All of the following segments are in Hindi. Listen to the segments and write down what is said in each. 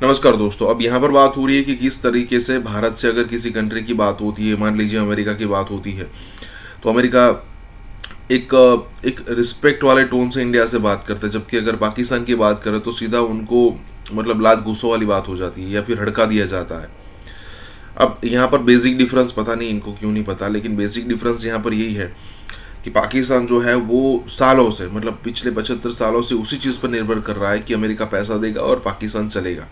नमस्कार दोस्तों। अब यहाँ पर बात हो रही है कि किस तरीके से भारत से अगर किसी कंट्री की बात होती है, मान लीजिए अमेरिका की बात होती है, तो अमेरिका एक एक रिस्पेक्ट वाले टोन से इंडिया से बात करते हैं, जबकि अगर पाकिस्तान की बात करें तो सीधा उनको मतलब लात घूंसों वाली बात हो जाती है या फिर हड़का दिया जाता है। अब यहाँ पर बेसिक डिफरेंस पता नहीं इनको क्यों नहीं पता, लेकिन बेसिक डिफरेंस यहाँ पर यही है कि पाकिस्तान जो है वो सालों से मतलब पिछले 75 सालों से उसी चीज़ पर निर्भर कर रहा है कि अमेरिका पैसा देगा और पाकिस्तान चलेगा,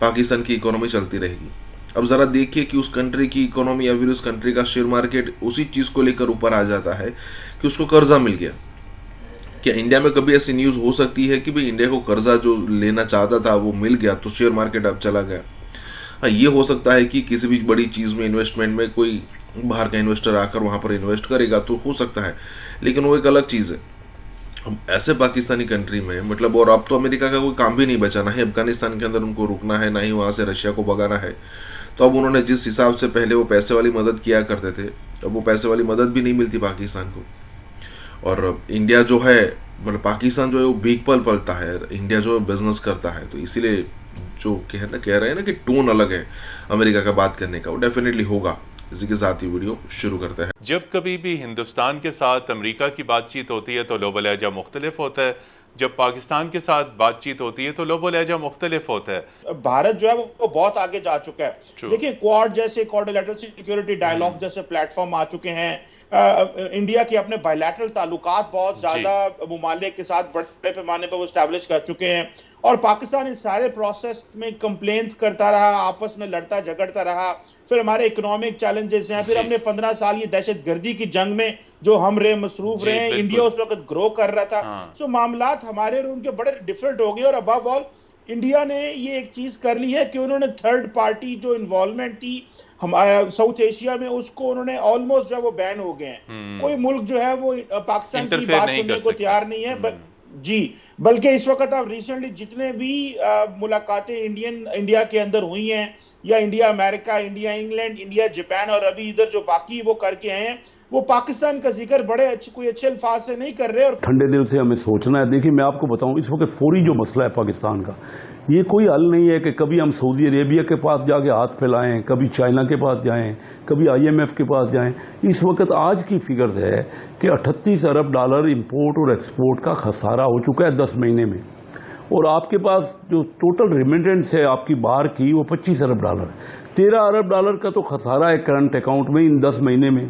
पाकिस्तान की इकोनॉमी चलती रहेगी। अब ज़रा देखिए कि उस कंट्री की इकोनॉमी या फिर उस कंट्री का शेयर मार्केट उसी चीज़ को लेकर ऊपर आ जाता है कि उसको कर्जा मिल गया। क्या इंडिया में कभी ऐसी न्यूज़ हो सकती है कि भाई इंडिया को कर्जा जो लेना चाहता था वो मिल गया तो शेयर मार्केट अब चला गया? हाँ, ये हो सकता है कि किसी भी बड़ी चीज़ में इन्वेस्टमेंट में कोई बाहर का इन्वेस्टर आकर वहाँ पर इन्वेस्ट करेगा तो हो सकता है, लेकिन वो एक अलग चीज़ है। हम ऐसे पाकिस्तानी कंट्री में मतलब, और अब तो अमेरिका का कोई काम भी नहीं बचा, ना ही अफगानिस्तान के अंदर उनको रुकना है, ना ही वहाँ से रशिया को भगाना है। तो अब उन्होंने जिस हिसाब से पहले वो पैसे वाली मदद किया करते थे, अब वो पैसे वाली मदद भी नहीं मिलती पाकिस्तान को। और इंडिया जो है मतलब पाकिस्तान जो है वो भीख पल पलता है, इंडिया जो है बिजनेस करता है। तो इसीलिए जो कह रहे हैं ना कि टोन अलग है अमेरिका का बात करने का, वो डेफिनेटली होगा। इसी के साथ ही वीडियो शुरू करते हैं। जब कभी भी हिंदुस्तान के साथ अमेरिका की बातचीत होती है तो लहजा लहजा मुख्तलिफ होता है, जब पाकिस्तान के साथ बातचीत होती है तो लहजा लहजा मुख्तलिफ होता है। भारत जो है वो बहुत आगे जा चुका है। True. देखिए, क्वाड जैसे क्वाड्रिलेटरल सिक्योरिटी डायलॉग जैसे प्लेटफॉर्म आ चुके हैं। इंडिया के अपने बायलैटरल ताल्लुकात बहुत ज्यादा मुमालिक के साथ बड़े पैमाने पर वो स्टैब्लिश कर चुके हैं। और पाकिस्तान इस सारे प्रोसेस में कंप्लेंट्स करता रहा, आपस में लड़ता झगड़ता रहा। फिर हमारे इकोनॉमिक चैलेंजेस हैं, फिर हमने 15 साल ये दहशतगर्दी की जंग में जो हम मसरूफ रहे हैं। इंडिया उस वक्त ग्रो कर रहा था। सो मामलात हमारे और उनके बड़े डिफरेंट हो गए। और अबव ऑल इंडिया ने ये एक चीज कर ली है कि उन्होंने थर्ड पार्टी जो इन्वॉल्वमेंट थी हमारे साउथ एशिया में, उसको उन्होंने ऑलमोस्ट जो है वो बैन हो गए हैं। कोई मुल्क जो है वो पाकिस्तान की बात सुनने को तैयार नहीं है। जी, बल्कि इस वक्त आप रिसेंटली जितने भी मुलाकातें इंडिया के अंदर हुई हैं, या India America, India England, India Japan, और अभी इधर जो बाकी वो करके आए हैं, वो पाकिस्तान का जिक्र बड़े कोई अच्छे अल्फाज से नहीं कर रहे। और ठंडे दिल से हमें सोचना है। देखिए, मैं आपको बताऊं, इस वक्त फौरी जो मसला है पाकिस्तान का, ये कोई हल नहीं है कि कभी हम सऊदी अरेबिया के पास जाके हाथ फैलाएं, कभी चाइना के पास जाएं, कभी IMF के पास जाएं। इस वक्त आज की फिगर है कि 38 अरब डॉलर इंपोर्ट और एक्सपोर्ट का खसारा हो चुका है 10 महीने में। और आपके पास जो टोटल रिमिटेंस है आपकी बाहर की, वो 25 अरब डॉलर, 13 अरब डॉलर का तो खसारा है करंट अकाउंट में इन 10 महीने में।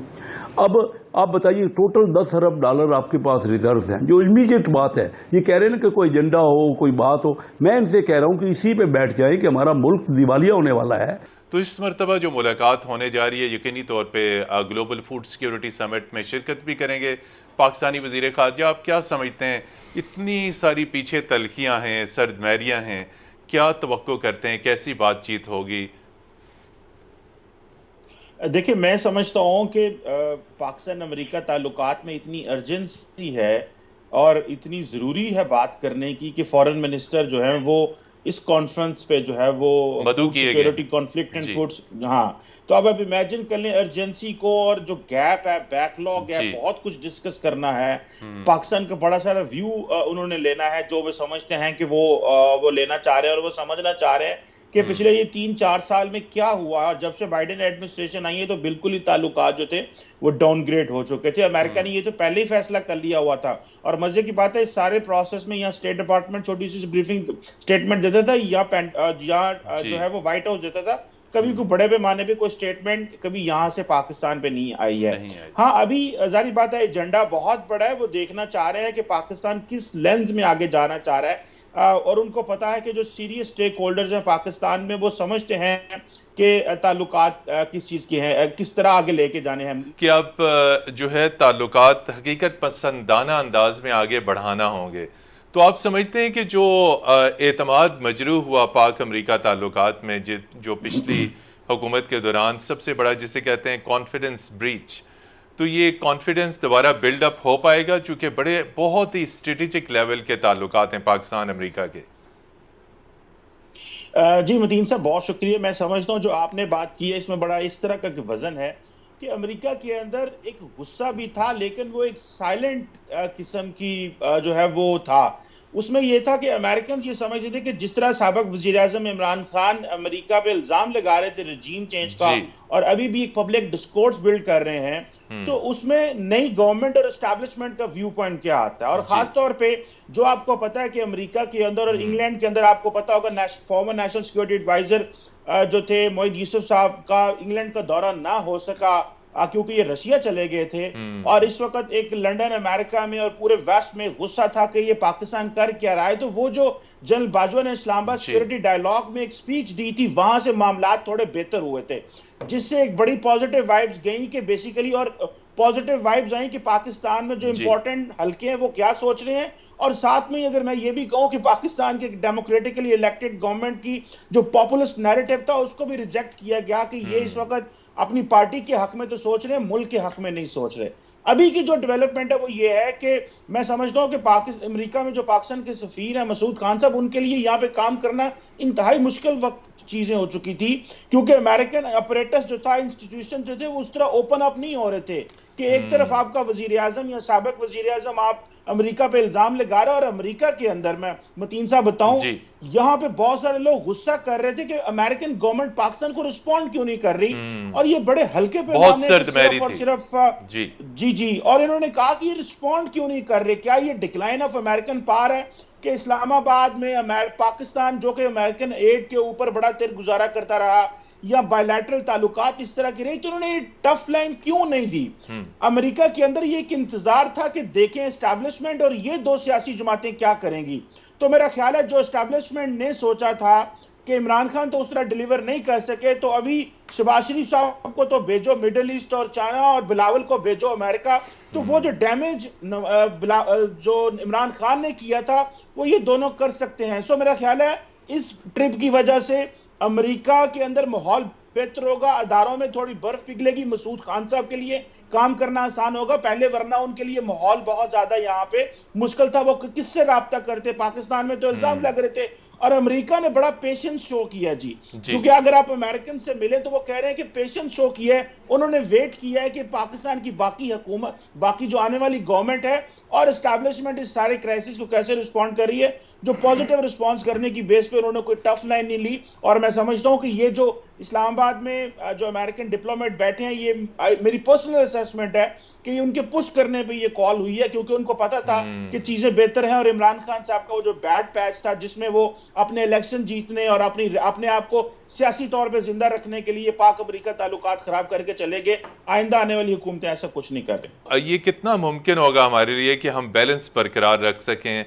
अब आप बताइए, टोटल 10 अरब डॉलर आपके पास रिजर्व हैं। जो इमीडिएट बात है, ये कह रहे हैं ना कि कोई एजेंडा हो, कोई बात हो, मैं इनसे कह रहा हूं कि इसी पे बैठ जाए कि हमारा मुल्क दिवालिया होने वाला है। तो इस मरतबा जो मुलाकात होने जा रही है, यकीनी तौर पे ग्लोबल फूड सिक्योरिटी समिट में शिरकत भी करेंगे पाकिस्तानी वज़ीर ख़ारजा। आप क्या समझते हैं, इतनी सारी पीछे तलखियाँ हैं, सर्दमैरियाँ हैं, क्या तवक्को करते हैं, कैसी बातचीत होगी? देखिए, मैं समझता हूँ कि पाकिस्तान अमेरिका ताल्लुकात में इतनी अर्जेंसी है और इतनी ज़रूरी है बात करने की कि फॉरेन मिनिस्टर जो है वो इस कॉन्फ्रेंस पे जो है वो food security, conflict and foods, हाँ। तो अब आप इमेजिन कर लें अर्जेंसी को, और जो गैप है, बैकलॉग है, बहुत कुछ डिस्कस करना है। पाकिस्तान का बड़ा सारा व्यू उन्होंने लेना है, जो वो समझते हैं कि वो लेना चाह रहे हैं, और वो समझना चाह रहे हैं कि पिछले ये 3-4 साल में क्या हुआ। और जब से बाइडेन एडमिनिस्ट्रेशन आई है तो बिल्कुल ही ताल्लुकात जो थे वो डाउनग्रेड हो चुके थे। अमेरिका ने ये तो पहले ही फैसला कर लिया हुआ था। और मजे की बात है, इस सारे प्रोसेस में यहाँ स्टेट डिपार्टमेंट छोटी सी ब्रीफिंग स्टेटमेंट देता था, या जो है वो व्हाइट हाउस देता था। कभी कोई बड़े पैमाने पे कोई स्टेटमेंट कभी यहाँ से पाकिस्तान पे नहीं आई है। हाँ, अभी जारी बात है, एजेंडा बहुत बड़ा है। वो देखना चाह रहे हैं कि पाकिस्तान किस लेंस में आगे जाना चाह रहा है। और उनको पता है कि जो सीरियस स्टेक होल्डर्स हैं पाकिस्तान में, वो समझते हैं कि ताल्लुकात किस चीज़ के हैं, किस तरह आगे लेके जाने हैं। कि अब जो है ताल्लुकात हकीकत पसंदाना अंदाज में आगे बढ़ाना होंगे, तो आप समझते हैं कि जो एतमाद मजरूह हुआ पाक अमेरिका ताल्लुकात में, जो पिछली हुकूमत के दौरान सबसे बड़ा जिसे कहते हैं कॉन्फिडेंस ब्रीच, तो ये कॉन्फिडेंस दोबारा बिल्डअप हो पाएगा? चूँकि बहुत ही स्ट्रेटेजिक लेवल के ताल्लुकात हैं पाकिस्तान अमेरिका के। जी मतीन साहब, बहुत शुक्रिया। मैं समझता हूँ जो आपने बात की है इसमें बड़ा इस तरह का वजन है कि अमेरिका के अंदर एक गुस्सा भी था, लेकिन वो एक साइलेंट किस्म की जो है वो था। उसमें यह था कि अमेरिकन ये समझते थे कि जिस तरह साबिक वज़ीर-ए-आज़म इमरान खान अमेरिका पे इल्जाम लगा रहे थे रजीम चेंज का, जी और अभी भी एक पब्लिक डिस्कोर्स बिल्ड कर रहे हैं, तो उसमें नई गवर्नमेंट और एस्टैब्लिशमेंट का व्यू पॉइंट क्या आता है। और खास तौर पे जो आपको पता है कि अमेरिका के अंदर और इंग्लैंड के अंदर, आपको पता होगा फॉर्मर नेशनल सिक्योरिटी एडवाइजर जो थे मोहित यूसुफ साहब का इंग्लैंड का दौरा ना हो सका क्योंकि ये रशिया चले गए थे, और इस वक्त एक लंदन अमेरिका में और पूरे वेस्ट में गुस्सा था कि ये पाकिस्तान कर क्या रहा है। तो वो जो जनरल बाजवा ने इस्लामाबाद सिक्योरिटी डायलॉग में एक स्पीच दी थी, वहां से मामलात थोड़े बेहतर हुए थे, जिससे एक बड़ी पॉजिटिव वाइब्स गई कि बेसिकली, और पॉजिटिव वाइब्स आई कि पाकिस्तान में जो इंपॉर्टेंट हल्के हैं वो क्या सोच रहे हैं। और साथ में अगर मैं ये भी कहूं कि पाकिस्तान के डेमोक्रेटिकली इलेक्टेड गवर्नमेंट की जो पॉपुलिस्ट नैरेटिव था उसको भी रिजेक्ट किया गया कि ये इस वक्त अपनी पार्टी के हक में तो सोच रहे हैं, मुल्क के हक में नहीं सोच रहे। अभी की जो डेवलपमेंट है वो ये है कि मैं समझता हूं कि अमेरिका में जो पाकिस्तान के सफीर हैं मसूद खान साहब, उनके लिए यहाँ पे काम करना इंतहाई मुश्किल वक्त चीजें हो चुकी थी, क्योंकि अमेरिकन अपरेटस जो था, इंस्टीट्यूशन जो थे, वो उस तरह ओपन अप नहीं हो रहे थे कि एक तरफ आपका वजीर आजम या साबिक वजीर आजम आप अमेरिका पे इल्जाम लगा रहे, और अमेरिका के अंदर मैं मतीन साहब बताऊं, यहां पे बहुत सारे लोग गुस्सा कर रहे थे कि अमेरिकन गवर्नमेंट पाकिस्तान को रिस्पॉन्ड क्यों नहीं कर रही, और ये बड़े हल्के पैमाने पर सिर्फ जी, और इन्होंने कहा कि ये रिस्पॉन्ड क्यों नहीं कर रहे। क्या ये डिक्लाइन ऑफ अमेरिकन पावर है कि इस्लामाबाद में पाकिस्तान जो कि अमेरिकन एड के ऊपर बड़ा तेर गुजारा करता रहा, या बायलैटरल ताल्लुकात इस तरह की रही, तो उन्होंने टफ लाइन क्यों नहीं दी। अमेरिका के अंदर ये एक इंतजार था कि देखें एस्टैब्लिशमेंट और ये दो सियासी जमातें क्या करेंगी। तो मेरा ख्याल है जो एस्टैब्लिशमेंट ने सोचा था कि इमरान खान तो उस तरह डिलीवर नहीं कर सके, तो अभी शहबाज शरीफ साहब को तो भेजो मिडिल ईस्ट और चाइना, और बिलावल को भेजो अमेरिका, तो वो जो डैमेज जो इमरान खान ने किया था वो ये दोनों कर सकते हैं। सो मेरा ख्याल है इस ट्रिप की वजह से अमेरिका के अंदर माहौल बेहतर होगा, अदारों में थोड़ी बर्फ पिघलेगी, मसूद खान साहब के लिए काम करना आसान होगा पहले, वरना उनके लिए माहौल बहुत ज्यादा यहाँ पे मुश्किल था। वो किससे राब्ता करते, पाकिस्तान में तो इल्जाम लग रहे थे, और अमेरिका ने बड़ा पेशेंस शो किया जी, क्योंकि अगर आप अमेरिकन से मिले तो वो कह रहे हैं कि पेशेंस शो किया है, उन्होंने वेट किया है कि पाकिस्तान की बाकी हुकूमत, बाकी जो आने वाली गवर्नमेंट है और एस्टैब्लिशमेंट इस सारे क्राइसिस को कैसे रिस्पॉन्ड कर रही है। जो पॉजिटिव रिस्पॉन्स करने की बेस पे उन्होंने कोई टफ लाइन नहीं ली, और मैं समझता हूं कि ये जो इस्लामाबाद में जो अमेरिकन डिप्लोमेट बैठे हैं, ये मेरी पर्सनल असेसमेंट है कि ये उनके पुश करने पे ये कॉल हुई है, क्योंकि उनको पता था कि चीजें बेहतर हैं, और इमरान खान साहब का वो जो बैड पैच था जिसमें वो अपने इलेक्शन जीतने और अपने आप को सियासी तौर पे जिंदा रखने के लिए पाक अमेरिका ताल्लुकात खराब करके चले गए, आइंदा आने वाली हुकूमतें ऐसा कुछ नहीं कर रही। ये कितना मुमकिन होगा हमारे लिए कि हम बैलेंस बरकरार रख सकें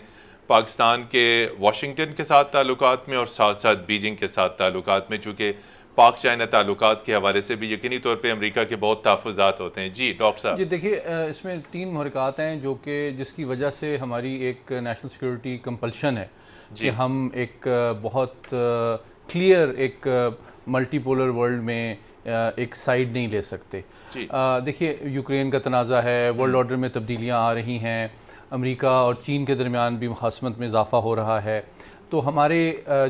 पाकिस्तान के वाशिंगटन के साथ ताल्लुकात में और साथ साथ बीजिंग के साथ ताल्लुकात में, चूँकि पाक चाइना ताल्लुकात के हवाले से भी यकीनी तौर पे अमेरिका के बहुत तहफ़्फ़ुज़ात होते हैं। जी डॉक्टर साहब। जी देखिए, इसमें 3 महरक़ात हैं जो कि जिसकी वजह से हमारी एक नेशनल सिक्योरिटी कंपल्शन है कि हम एक बहुत क्लियर एक मल्टीपोलर वर्ल्ड में एक साइड नहीं ले सकते। देखिए, यूक्रेन का तनाज़ा है, वर्ल्ड ऑर्डर में तब्दीलियाँ आ रही हैं, अमेरिका और चीन के दरमियान भी मुखासमत में इजाफ़ा हो रहा है, तो हमारे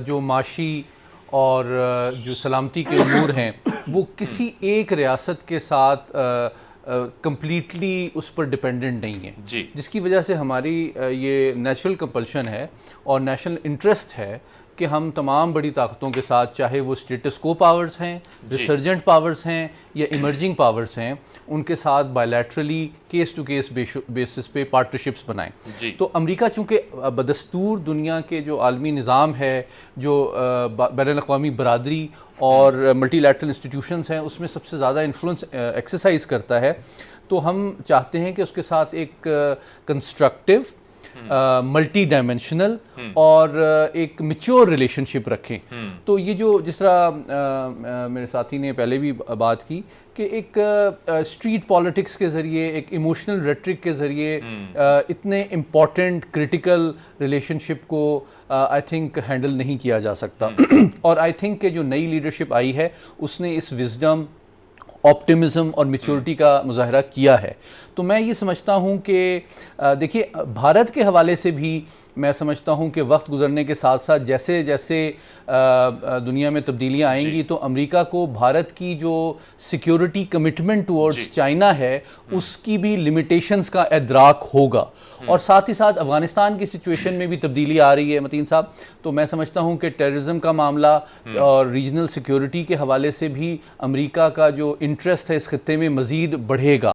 जो माशी और जो सलामती के उमूर हैं वो किसी एक रियासत के साथ कंप्लीटली उस पर डिपेंडेंट नहीं है, जिसकी वजह से हमारी ये नेचुरल कंपल्शन है और नेशनल इंटरेस्ट है कि हम तमाम बड़ी ताकतों के साथ, चाहे वो स्टेटस को पावर्स हैं, रिसर्जेंट पावर्स हैं या इमर्जिंग पावर्स हैं, उनके साथ bilaterally case to case basis पे पार्टनरशिप्स बनाएं। तो अमेरिका चूँकि बदस्तूर दुनिया के जो आलमी निज़ाम है, जो बैनुल-अक़वामी बरादरी और मल्टीलैटरल इंस्टीट्यूशंस हैं, उसमें सबसे ज़्यादा इन्फ्लुएंस एक्सरसाइज करता है, तो हम चाहते हैं कि उसके साथ एक कंस्ट्रक्टिव, मल्टी डायमेंशनल और एक मैच्योर रिलेशनशिप रखें। तो ये जो जिस तरह मेरे साथी ने पहले भी बात की कि एक स्ट्रीट पॉलिटिक्स के ज़रिए, एक इमोशनल रेट्रिक के ज़रिए इतने इम्पॉर्टेंट क्रिटिकल रिलेशनशिप को आई थिंक हैंडल नहीं किया जा सकता। और आई थिंक कि जो नई लीडरशिप आई है उसने इस विजडम, ऑप्टिमिज़म और मैच्योरिटी का मुजाहरा किया है। तो मैं ये समझता हूँ कि देखिए, भारत के हवाले से भी मैं समझता हूं कि वक्त गुजरने के साथ साथ जैसे जैसे दुनिया में तब्दीलियां आएंगी तो अमेरिका को भारत की जो सिक्योरिटी कमिटमेंट टुवर्ड्स चाइना है उसकी भी लिमिटेशंस का इदराक होगा। और साथ ही साथ अफगानिस्तान की सिचुएशन में भी तब्दीली आ रही है मतीन साहब, तो मैं समझता हूं कि टेररिज्म का मामला और रीजनल सिक्योरिटी के हवाले से भी अमेरिका का जो इंटरेस्ट है इस खित्ते में मज़ीद बढ़ेगा।